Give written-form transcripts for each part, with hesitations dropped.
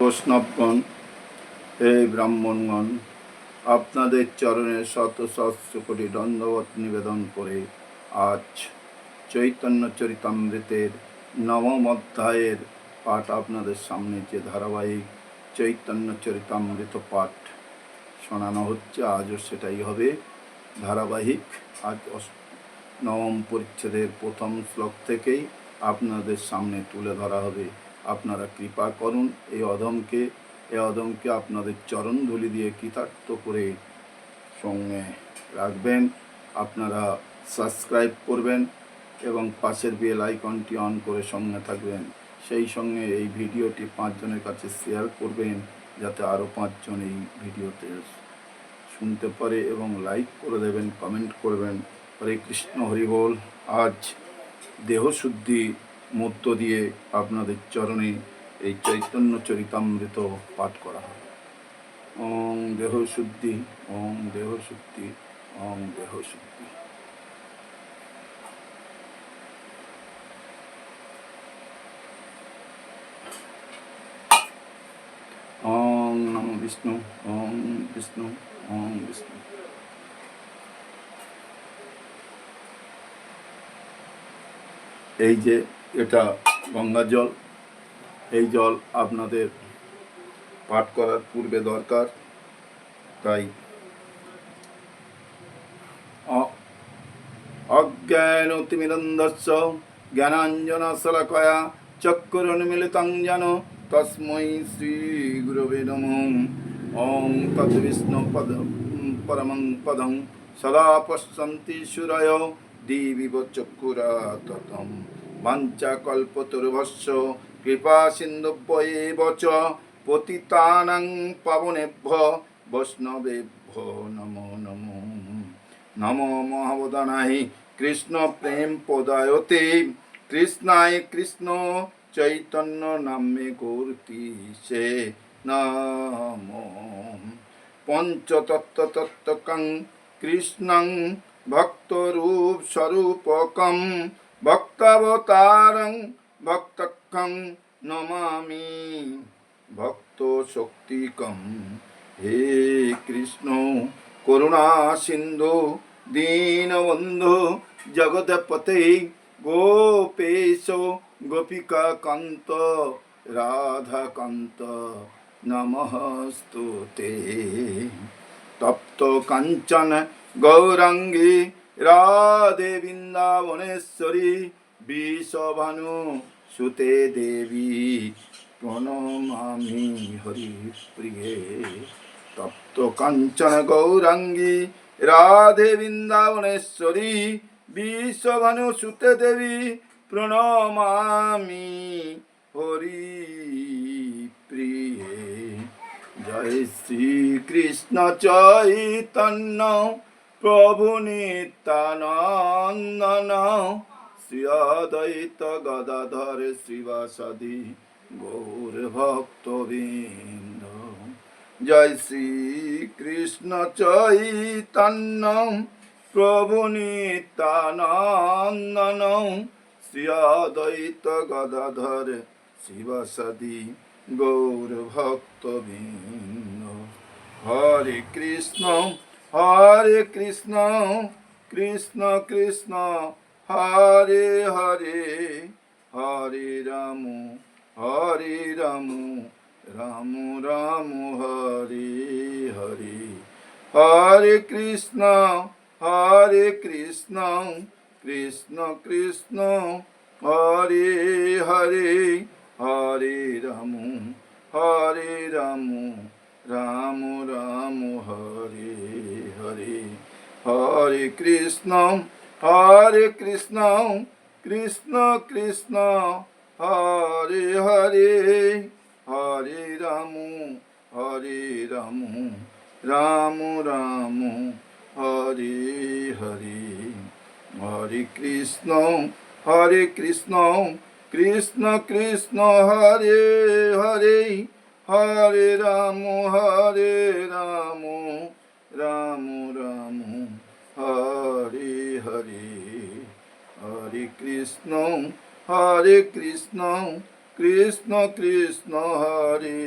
বৈষ্ণবগণ, হে ব্রাহ্মণগণ, আপনাদের চরণে শত সহস্র কোটি দণ্ডবত নিবেদন করে আজ চৈতন্য চরিতামৃতের নবম অধ্যায়ের পাঠ আপনাদের সামনে যে ধারাবাহিক চৈতন্য চরিতামৃত পাঠ শোনানো হচ্ছে, আজও সেটাই হবে ধারাবাহিক। আজ নবম পরিচ্ছেদের প্রথম শ্লোক থেকেই আপনাদের সামনে তুলে ধরা হবে। আপনারা কৃপা করুন এই অধমকে আপনাদের চরণ ধুলি দিয়ে কৃতার্থ করে সঙ্গে রাখবেন। আপনারা সাবস্ক্রাইব করবেন এবং পাশের বেল আইকনটি অন করে সঙ্গে থাকবেন। সেই সঙ্গে এই ভিডিওটি 5 জনের কাছে শেয়ার করবেন, যাতে আরও 5 জন এই ভিডিওতে শুনতে পারে, এবং লাইক করে দেবেন, কমেন্ট করবেন। হরে কৃষ্ণ, হরি বল। আজ দেহশুদ্ধি মধ্য দিয়ে আপনাদের চরণে এই চৈতন্য চরিতামৃত পাঠ করা হয়। ওং দেহশুদ্ধি, ওং দেহশুদ্ধি, ওং দেহশুদ্ধি। ওং নমো বিষ্ণু, ওং বিষ্ণু, ওং বিষ্ণু। এই যে এটা গঙ্গা জল, এই জল আপনাদের পাঠ করার পূর্বে দরকার। তাই অজ্ঞানতিমিরন্ধস্য জ্ঞানাঞ্জনশলাকয়া চক্ষুরুন্মিলিतं যেন তস্मै শ্রীগুরবে নমঃ। ওং তদ্বিষ্ণুপদং পরমং পদং সদা পশ্যন্তি সূরয়ো দিবিব চক্ষুরাততম বাঞ্ছাকল্পতরুভ্যশ্চ কৃপা সিন্ধুভ্যেব চ পতিতানাং পাবনেভ্যো বৈষ্ণবেভ্যো নমো নমঃ। নমো মহাবদানায় কৃষ্ণ প্রেম পদায়তে কৃষ্ণায় কৃষ্ণ চৈতন্য নামে কূর্তি সে নমো। পঞ্চতত্ত্বতত্ত্বকং কৃষ্ণং ভক্তরূপ স্বরূপকং ভক্তাবতারং ভক্তকং নমামি ভক্ত শক্তিকং। হে কৃষ্ণ করুণা সিন্ধু দীনবন্ধু জগৎপতে গোপেশ গোপিকা কান্ত রাধাকান্ত নমস্তুতে। তপ্ত কাঞ্চন গৌরাঙ্গী রাধে বৃন্দাবনেশ্বরী বিষভানু সুতে দেবী প্রণমামি হরিপ্রিয়ে। তপ্ত কাঞ্চন গৌরাঙ্গী রাধে বৃন্দাবনেশ্বরী বিষভানু সুতে দেবী প্রণমামি হরিপ্রিয়ে। জয় শ্রীকৃষ্ণ চৈতন্য প্রভু নিত্যানন্দ শ্রী অদ্বৈত গদাধর শ্রীবাসাদি গৌর ভক্তবৃন্দ। জয় শ্রীকৃষ্ণ চৈতন্য প্রভু নিত্যানন্দ শ্রী অদ্বৈত গদাধর শিবাসাদি গৌর ভক্তবৃন্দ। হরে কৃষ্ণ কৃষ্ণ কৃষ্ণ হরে হরে, হরে রাম রাম রাম হরে হরে। হরে কৃষ্ণ কৃষ্ণ কৃষ্ণ হরে হরে, হরে রাম রাম রাম হরে হরে। হরে কৃষ্ণ কৃষ্ণ কৃষ্ণ হরে হরে, হরে রাম রাম রাম হরে হরে। হরে কৃষ্ণ কৃষ্ণ কৃষ্ণ হরে হরে, হরে রাম রাম রাম হরে হরে। হরে কৃষ্ণ কৃষ্ণ কৃষ্ণ হরে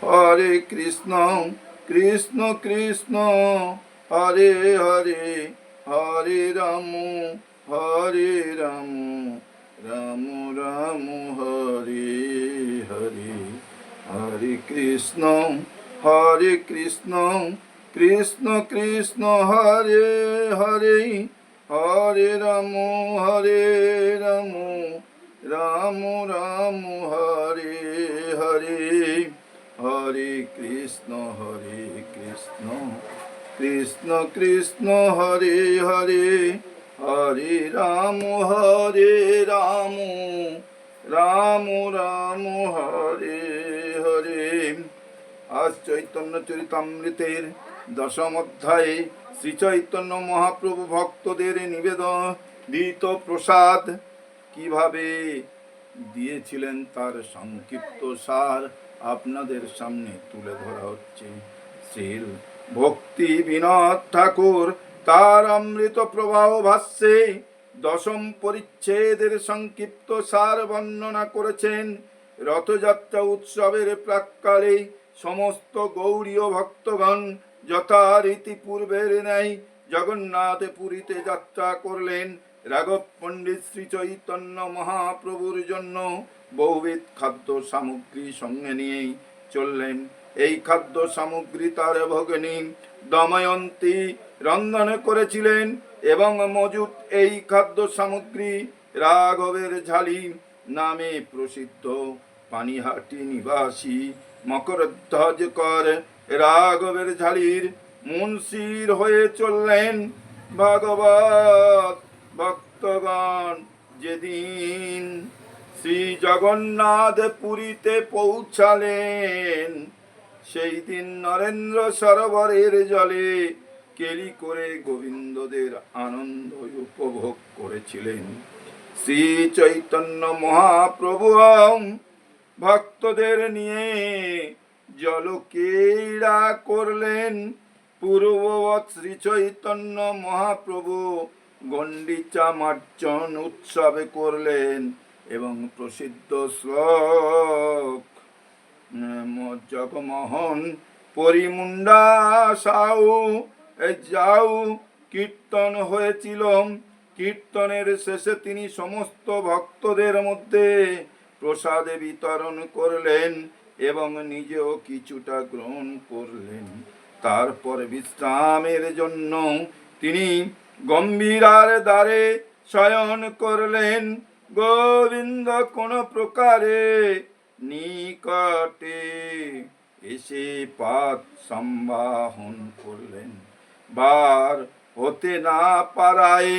হরে কৃষ্ণ কৃষ্ণ কৃষ্ণ হরে হরে, হরে রাম হরে রাম, রাম রাম হরে হরে। হরে কৃষ্ণ কৃষ্ণ কৃষ্ণ হরে হরে, হরে রাম রাম, রাম হরে হরে। হরে কৃষ্ণ কৃষ্ণ কৃষ্ণ হরে হরে, হরে রাম রাম, রাম রাম হরে হরে। আজ চৈতন্য চরিতামৃতের দশম অধ্যায়ে শ্রী চৈতন্য মহাপ্রভু ভক্তদের নিবেদিত প্রসাদ কিভাবে দিয়েছিলেন তার সংক্ষিপ্ত সার আপনাদের সামনে তুলে ধরা হচ্ছে। শ্রী ভক্তি বিনোদ ঠাকুর তার অমৃত প্রবাহ ভাষ্যে দশম পরিচ্ছেদের সংক্ষিপ্ত সার বর্ণনা করেছেন। রথযাত্রা উৎসবের প্রাক্কালে সমস্ত গৌড়ীয় ভক্তগণ যথারীতি পূর্বের ন্যায় জগন্নাথ পুরীতে যাত্রা করলেন। রাঘব পণ্ডিত শ্রী চৈতন্য মহাপ্রভুর জন্য বহুবিধ খাদ্য সামগ্রী সঙ্গে নিয়েই চললেন। এই খাদ্য সামগ্রী তার ভগিনী দময়ন্তী রন্ধন করেছিলেন এবং মজুদ এই খাদ্য সামগ্রী রাঘবের ঝালি নামে প্রসিদ্ধ পানিহাটি নিবাসী মকরধ্বজকর রাঘবের ঝালির মুন্সির হয়ে চললেন। ভাগবত ভক্তগণ যেদিন শ্রী জগন্নাথ পুরীতে পৌঁছালেন, সেই দিন নরেন্দ্র সরোবরের জলে কেলি করে গোবিন্দদের আনন্দ উপভোগ করেছিলেন। শ্রী চৈতন্য মহাপ্রভু ভক্তদের নিয়ে জলক্রীড়া করলেন। পূর্ববৎ শ্রী চৈতন্য মহাপ্রভু গণ্ডিচা মার্জন উৎসবে করলেন এবং প্রসিদ্ধ শ্লোক জগমোহন পরিমুন্ডা যাও কীর্তন হয়েছিল। কীর্তনের শেষে তিনি সমস্ত ভক্তদের মধ্যে প্রসাদে বিতরণ করলেন এবং নিজেও কিছুটা গ্রহণ করলেন। তারপর বিশ্রামের জন্য তিনি গম্ভীরার দ্বারে শয়ন করলেন। গোবিন্দ কোন প্রকারে নিকটে এসে পাত সম্বাহন করলেন। বার হতে না পারায়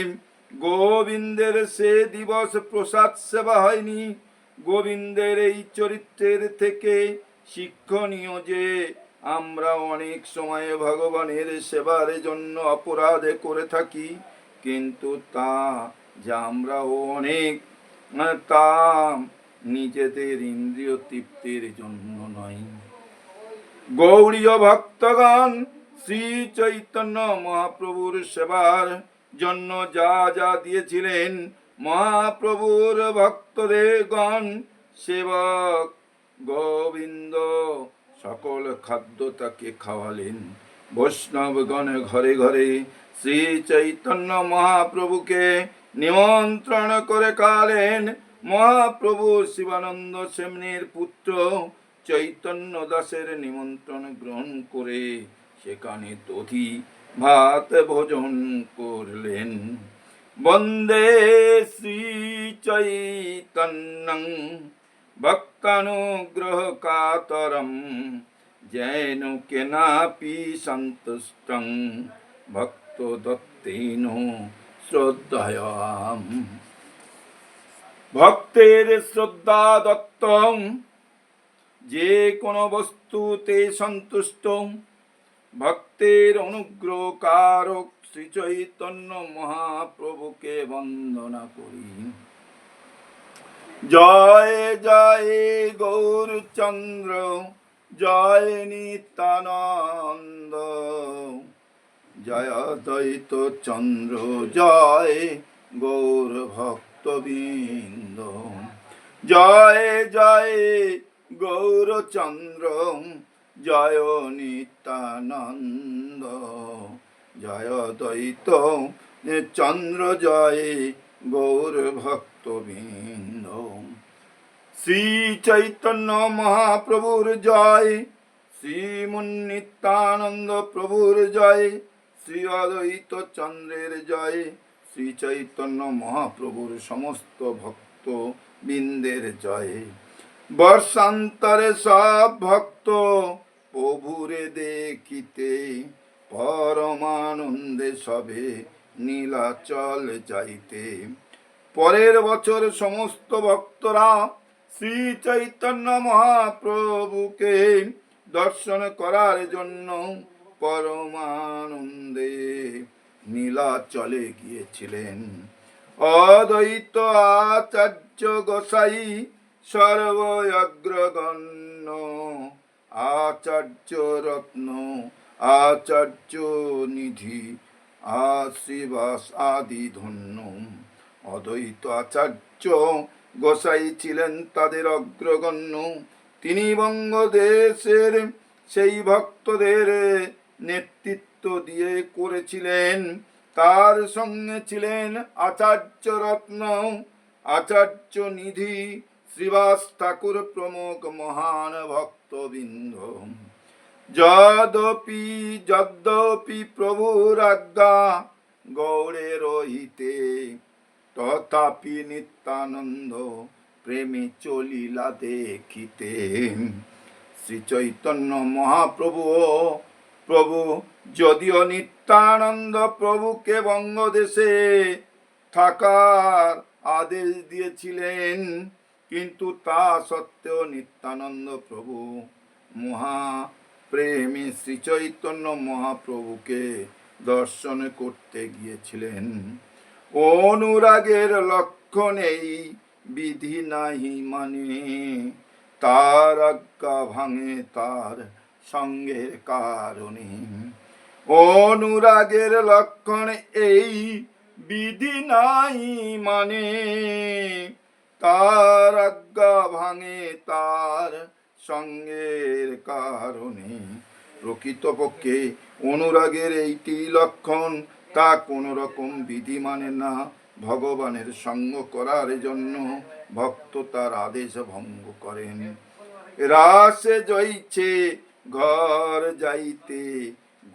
গোবিন্দের সে দিবস প্রসাদ সেবা হয়নি। গোবিন্দের এই চরিত্রের থেকে শিক্ষণীয় যে আমরা অনেক সময় ভগবানের সেবার জন্য অপরাধ করে থাকি, কিন্তু তা যা আমরাও অনেক তা নিজেদের ইন্দ্রিয় তৃপ্তির জন্য নয়। গৌড়ীয় ভক্তগণ শ্রী চৈতন্য মহাপ্রভুর সেবার জন্য যা যা দিয়েছিলেন, মহাপ্রভুর ভক্তদের গণ সেবক গোবিন্দ সকল খাদ্য তাকে খাওয়ালেন। বৈষ্ণবগণ ঘরে ঘরে শ্রী চৈতন্য মহাপ্রভুকে নিমন্ত্রণ করে খাওয়ালেন। মহাপ্রভু শিবানন্দ সেমনির পুত্র চৈতন্য দাসের নিমন্ত্রণ গ্রহণ করে সেখানে দধি ভাত ভোজন করলেন। বন্দে শ্রী চৈতন্যং ভক্তানুগ্রহ কাতরম যেন কেনাপি সন্তুষ্টং ভক্ত দত্তেন শ্রদ্ধায়াম। ভক্তের শ্রদ্ধা দত্ত যে কোনো বস্তুতে সন্তুষ্ট ভক্তের অনুগ্রহ কারক শ্রী চৈতন্য মহাপ্রভুকে বন্দনা করি। জয় জয় গৌরচন্দ্র জয় নিত্যানন্দ, জয় দ্বৈত চন্দ্র জয় গৌর ভক্তবৃন্দ। জয় জয় গৌরচন্দ্র জয় নিত্যানন্দ, জয় দ্বৈত চন্দ্র জয় গৌর ভক্তবৃন্দ। শ্রী চৈতন্য মহাপ্রভুর জয়, শ্রীমুন নিত্যানন্দ প্রভুর জয়, শ্রী অদ্বৈত চন্দ্রের জয়, শ্রী চৈতন্য মহাপ্রভুর সমস্ত ভক্ত বৃন্দের জয়। বর্ষান্তরে সব ভক্ত প্রভুরে দেখিতে, পরমানন্দে সবে নীলাচল যাইতে। পরের বছর সমস্ত ভক্তরা শ্রী চৈতন্য মহাপ্রভুকে দর্শন করার জন্য পরমানন্দে নীলাচলে গিয়েছিলেন। অদ্বৈত আচার্য গোসাই সর্বগ্রগণ্য, আচার্য রত্ন আচার্য নিধি আশ্রীবাস আদি ধন্য। অদ্বৈত আচার্য গোসাই ছিলেন তাদের অগ্রগণ্য। তিনি বঙ্গদেশের সেই ভক্তদের নেতৃত্ব দিয়ে করেছিলেন। তার সঙ্গে ছিলেন আচার্য রত্ন, আচার্য নিধি, শ্রীবাস ঠাকুর প্রমুখ মহান ভক্তবৃন্দ। যদ্যপি প্রভুর আজ্ঞা গৌড়ে রহিতে, তথাপি নিত্যানন্দ প্রেমে চলিলা দেখিতে। শ্রী চৈতন্য মহাপ্রভু যদিও নিত্যানন্দ প্রভুকে বঙ্গদেশে থাকার আদেশ দিয়েছিলেন, কিন্তু তা সত্ত্বেও নিত্যানন্দ প্রভু মহাপ্রেমে শ্রী চৈতন্য মহাপ্রভুকে দর্শন করতে গিয়েছিলেন। অনুরাগের লক্ষণ এই বিধি নাহি মানে, তার আজ্ঞা ভাঙে তার সঙ্গের কারণে। অনুরাগের লক্ষণ এই বিধি নাই মানে, তার আজ্ঞা ভাঙে তার সঙ্গের কারণে। প্রকৃতপক্ষে অনুরাগের এইটি লক্ষণ, তা কোন রকম বিধি মানে না। ভগবানের সঙ্গ করার জন্য ভক্ত তার আদেশ ভঙ্গ করেন। রাসে জয়ছে ঘর যাইতে,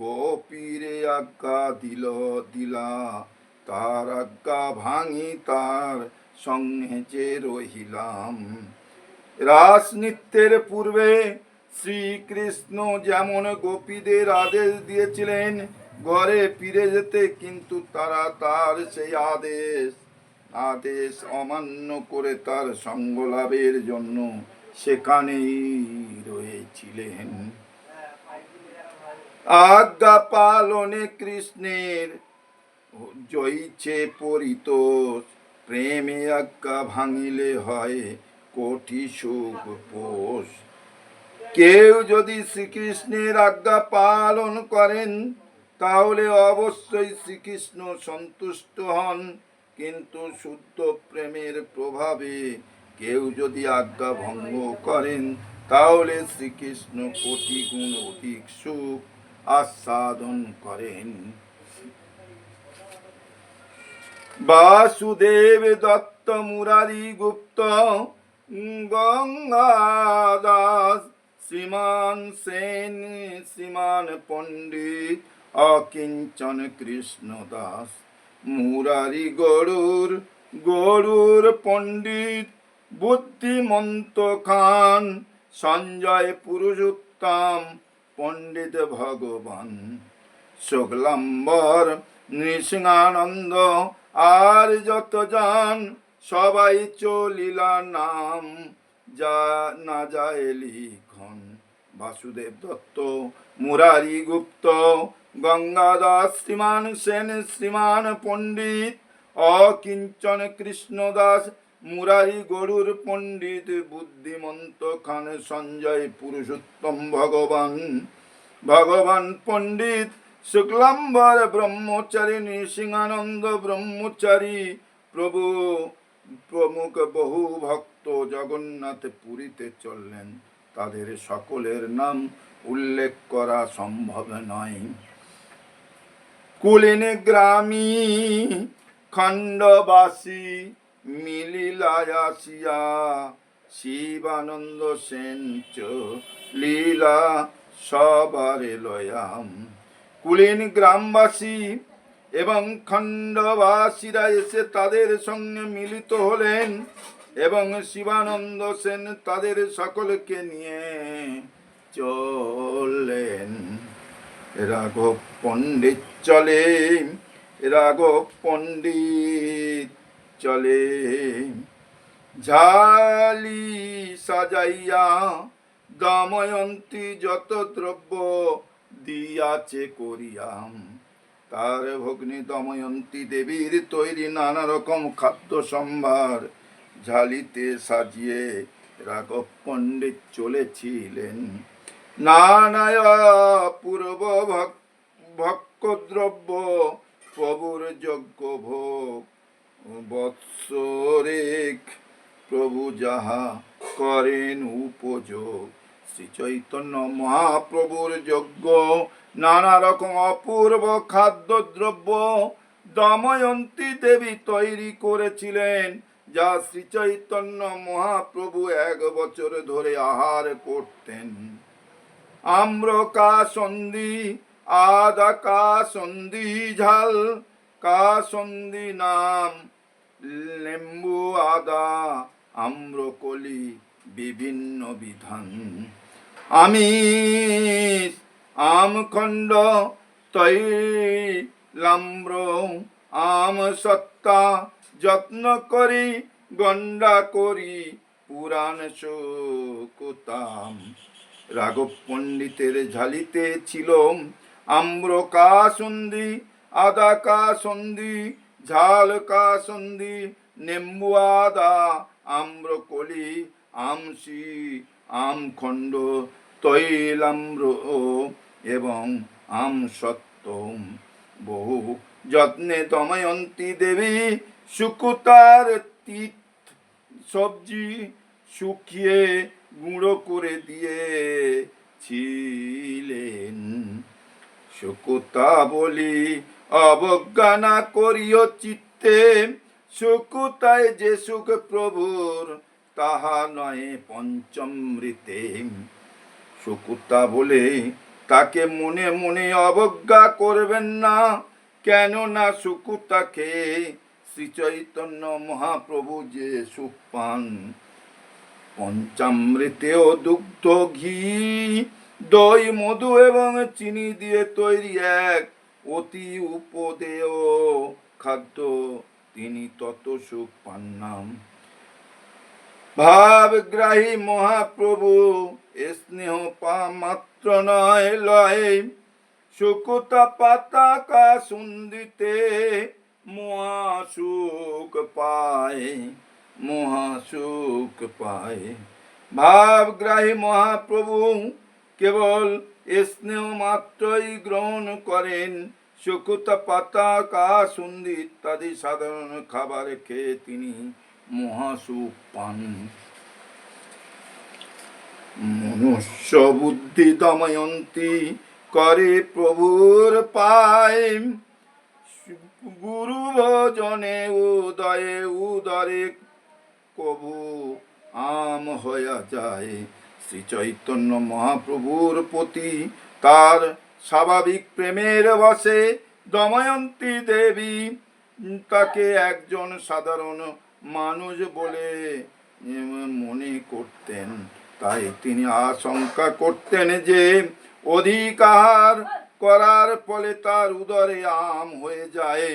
গোপীরে আজ্ঞা দিলা, তার আজ্ঞা ভাঙি তার সঙ্গে যে রহিলাম। রাস নৃত্যের পূর্বে শ্রীকৃষ্ণ যেমন গোপীদের আদেশ দিয়েছিলেন ঘরে ফিরে যেতে, কিন্তু তারা তার সেই আদেশ অমান্য করে তার সঙ্গ লাভের জন্য সেখানেই রয়েছিলেন। আজ্ঞা পালনে কৃষ্ণের জয়ছে পরিতোষ, প্রেমে আজ্ঞা ভাঙিলে হয় কোটি সুখ পোষ। কেউ যদি শ্রীকৃষ্ণের আজ্ঞা পালন করেন, তাহলে অবশ্যই শ্রীকৃষ্ণ সন্তুষ্ট হন। কিন্তু শুদ্ধ প্রেমের প্রভাবে কেউ যদি আজ্ঞা ভঙ্গ করেন, তাহলে শ্রীকৃষ্ণ কোটি গুণ অধিক সুখ আস্বাদন করেন। বাসুদেব দত্ত, মুরারি গুপ্ত, গঙ্গাদাস, শ্রীমান সেন, শ্রীমান পণ্ডিত, অকিঞ্চন কৃষ্ণ দাস। মুরারি গরুর পণ্ডিত, বুদ্ধিমন্ত খান, সঞ্জয় পুরুষোত্তম, পণ্ডিত ভগবান। শুক্লাম্বর, নৃসিংহানন্দ আর যতজন, সবাই চলিলা নাম না যায় লিখন। বাসুদেব দত্ত, মুরারি গুপ্ত, গঙ্গাদাস, শ্রীমান সেন, শ্রীমান পণ্ডিত, অকিঞ্চন কৃষ্ণদাস, মুরারি গরুর পণ্ডিত, বুদ্ধিমন্ত খান, সঞ্জয় পুরুষোত্তম ভগবান পণ্ডিত, শুক্লাম্বর ব্রহ্মচারী, নৃসিংহানন্দ ব্রহ্মচারী প্রমুখ বহু ভক্ত জগন্নাথ পুরীতে চললেন। তাদের সকলের নাম উল্লেখ করা সম্ভব নয়। কুলীন গ্রামী খণ্ডবাসী মিলিলায় আসিয়া শিবানন্দ সেন লীলা সবারে লয়াম। কুলীন গ্রামবাসী এবং খণ্ডবাসীরা এসে তাদের সঙ্গে মিলিত হলেন এবং শিবানন্দ সেন তাদের সকলকে নিয়ে চললেন। রাঘব পণ্ডিত চলে, রাঘব পণ্ডিত চলে, ঝালি সাজাইয়া দময়ন্তী যত দ্রব্য দিয়াছে করিয়াম। তার ভগ্নী দময়ন্তী দেবীর তৈরি নানা রকম খাদ্য সম্ভার ঝালিতে সাজিয়ে রাঘব পণ্ডিত চলেছিলেন। নানায় পূর্ব ভক্ষদ্রব্য প্রভুর যজ্ঞ ভোগ বৎসরেক প্রভু যাহা করেন উপযোগ। শ্রী চৈতন্য মহাপ্রভুর যজ্ঞ নানা রকম অপূর্ব খাদ্যদ্রব্য দময়ন্তী দেবী তৈরি করেছিলেন, যা শ্রী চৈতন্য মহাপ্রভু 1 বছর ধরে আহার করতেন। আম্র কাসন্দি, আদা কাসন্দি ঝাল কাসন্দি নাম, লেম্বু আদা আম্রকলি বিভিন্ন বিধান। আমি আমখণ্ড তৈলাম্র আম সত্তা যত্ন করি গণ্ডা করি পুরাণ শুকুতাম। রাঘব পণ্ডিতের ঝালিতে ছিল আম্র কাসন্দি, আদা কাসন্দি, ঝাল কাসন্দি, নেম্বু আদা আম্রকলি, আমসি আমখণ্ড তৈলাম্র এবং আমসত্ত্ব। বহু যত্নে দময়ন্তী দেবী শুকুতার তিত সবজি শুকিয়ে গুঁড়ো করে দিয়েছিলেন। শুকুতা বলি অবজ্ঞা না করিও চিত্তে, শুকুতায় যে সুখ প্রভুর তাহা নয় পঞ্চমৃতে। শুকুতা বলে তাকে মনে মনে অবজ্ঞা করবেন না, কেননা শুকুতাকে শ্রী চৈতন্য মহাপ্রভু যে সুখ পান। পঞ্চামৃতেও দুগ্ধ ঘি দই মধু এবং চিনি দিয়ে তৈরি এক অতি উপদেয় খাদ্য, তিনি তত সুখ পান না। ভাবগ্রাহী মহাপ্রভু স্নেহ পা মাত্র নয় লয়, শুকুতা পাতা কাসুন্দিতে মহাসুখ পায়, মহাসুখ পায়। ভাবগ্রাহী মহাপ্রভু কেবল স্নেহ মাত্রই গ্রহণ করেন। শুকুতা পাতা কাসুন্দি ইত্যাদি সাধারণ খাবার খেয়ে তিনি মহাসুখ পান। মনুষ্য বুদ্ধি দময়ন্তী করে প্রভুর পায়, গুরু ভজনে উদয়ে উদরে কবু আম হইয়া যায়। শ্রী চৈতন্য মহাপ্রভুর প্রতি তার স্বাভাবিক প্রেমের বশে দময়ন্তী দেবী তাকে একজন সাধারণ মানুষ বলে মনে করতেন। তাই তিনি আশঙ্কা করতেন যে অধিক আহার করার ফলে তার উদরে আম হয়ে যায়।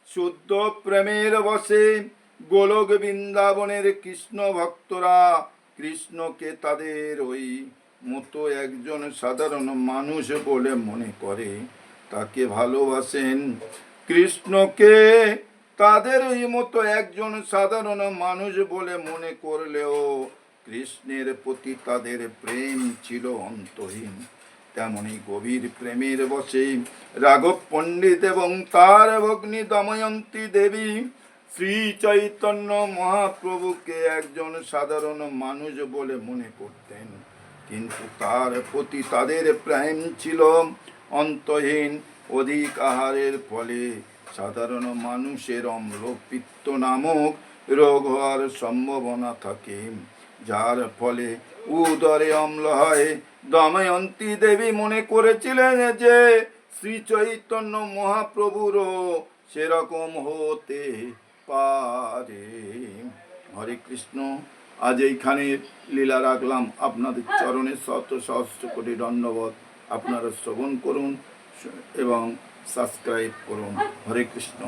শুদ্ধ প্রেমের বশে গোলক বৃন্দাবনের কৃষ্ণ ভক্তরা কৃষ্ণকে তাদের ওই মতো একজন সাধারণ মানুষ বলে মনে করে, তাকে ভালোবাসেন। কৃষ্ণকে তাদের ওই মতো একজন সাধারণ মানুষ বলে মনে করলেও কৃষ্ণের প্রতি তাদের প্রেম ছিল অন্তহীন। তেমনি গভীর প্রেমের বশে রাঘব পণ্ডিত এবং তার ভগ্নী দময়ন্তী দেবী শ্রী চৈতন্য মহাপ্রভুকে একজন সাধারণ মানুষ বলে মনে করতেন। কিন্তু তার প্রতি তাদের প্রেম ছিল অন্তহীন। অধিক আহারের ফলে সাধারণ মানুষের অম্লপিত্ত নামক রোগ হওয়ার সম্ভাবনা থাকে, যার ফলে উদরে অম্ল হয়। দময়ন্তী দেবী মনে করেছিলেন যে শ্রী চৈতন্য মহাপ্রভুরও সেরকম হতে পারে। হরে কৃষ্ণ। আজ এইখানে লীলা রাখলাম, আপনাদের চরণে শত সহস্র কোটি দণ্ডবত। আপনারা শ্রবণ করুন এবং সাবস্ক্রাইব করুন। হরে কৃষ্ণ।